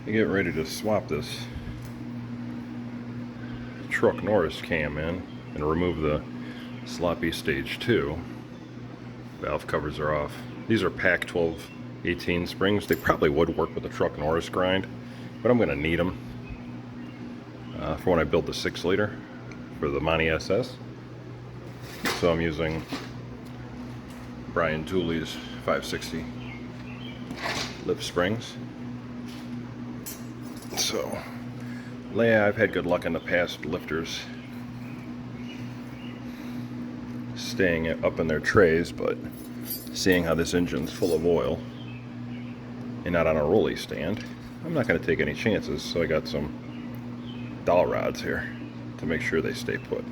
to get ready to swap this truck Norris cam in and remove the sloppy stage 2. Valve covers are off. These are Pack 1218 springs. They probably would work with the truck Norris grind, but I'm going to need them for when I build the 6-liter for the Monty SS. So I'm using Brian Tooley's 560 lip springs. So, yeah, I've had good luck in the past lifters staying up in their trays, but seeing how this engine's full of oil and not on a rolly stand, I'm not going to take any chances. So I got some dowel rods here to make sure they stay put.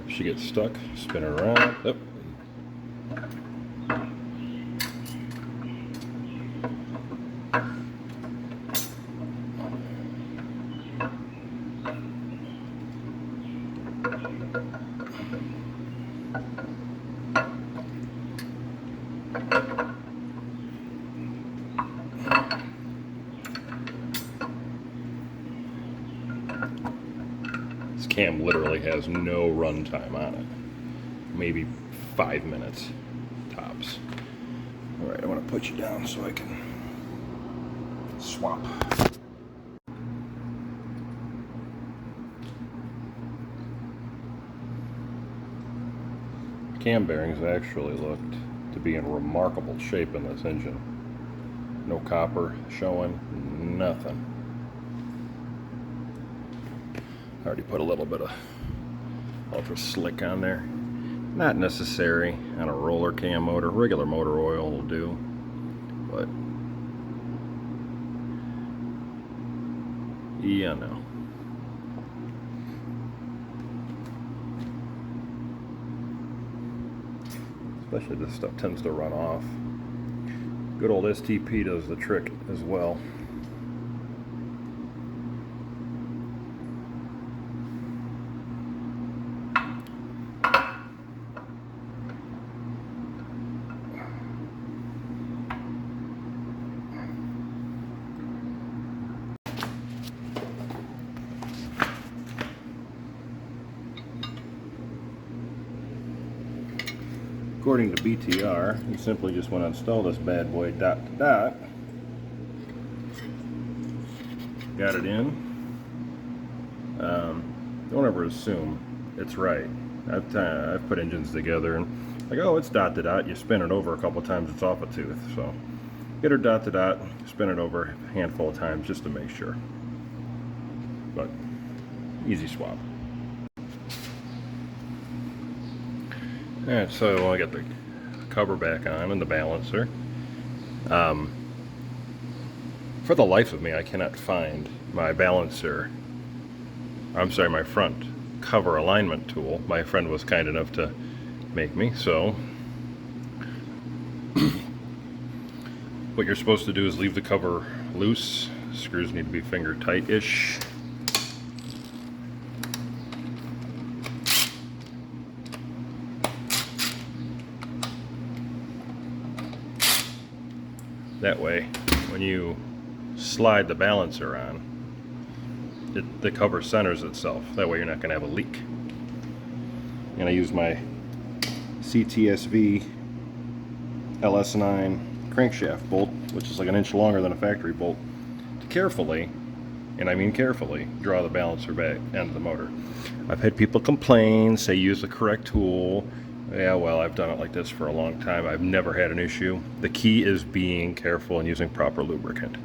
If she gets stuck, spin her around. Yep. This cam literally has no run time on it. Maybe 5 minutes tops. Alright, I want to put you down so I can swap. Cam bearings actually looked to be in remarkable shape in this engine. No copper showing, nothing. I already put a little bit of ultra slick on there. Not necessary on a roller cam motor. Regular motor oil will do, but yeah, no. Especially this stuff tends to run off. Good old STP does the trick as well. According to BTR, you simply just want to install this bad boy dot to dot. Got it in. Don't ever assume it's right. I've put engines together and like, oh, it's dot to dot. You spin it over a couple times, it's off a tooth. So get her dot to dot, spin it over a handful of times just to make sure. But easy swap. Alright, so I got the cover back on and the balancer. For the life of me, I cannot find my balancer. I'm sorry, my front cover alignment tool. My friend was kind enough to make me, so what you're supposed to do is leave the cover loose. Screws need to be finger tight-ish. That way, when you slide the balancer on, the cover centers itself. That way you're not going to have a leak. And I use my CTSV LS9 crankshaft bolt, which is like an inch longer than a factory bolt, to carefully, and I mean carefully, draw the balancer back into the motor. I've had people complain, say use the correct tool. Yeah, well, I've done it like this for a long time. I've never had an issue. The key is being careful and using proper lubricant.